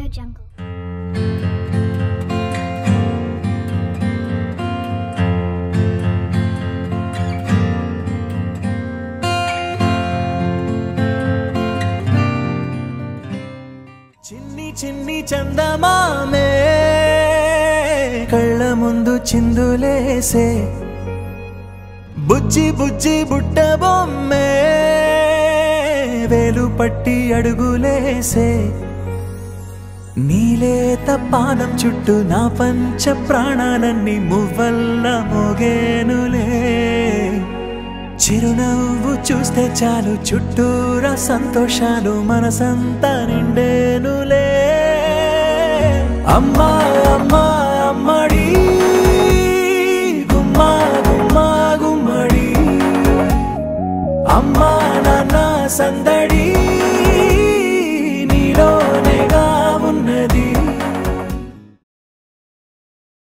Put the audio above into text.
Audio Jungle. చిన్ని చిన్ని చందమామే కళ్ళ ముందు చిందులేసే బుజ్జి బుజ్జి బుట్ట బొమ్మే వేలు పట్టి అడుగులేసే నీలేత పానం చుట్టూ నా పంచ ప్రాణాలన్నీ మువ్వల్ల మోగేనులే చిరునవ్వు చూస్తే చాలు చుట్టూరా సంతోషాలు మనసంతా నిండేనులే అమ్మా అమ్మా అమ్మడి గుమ్మా గుమ్మా గుమ్మడి అమ్మా నాన్న సందడి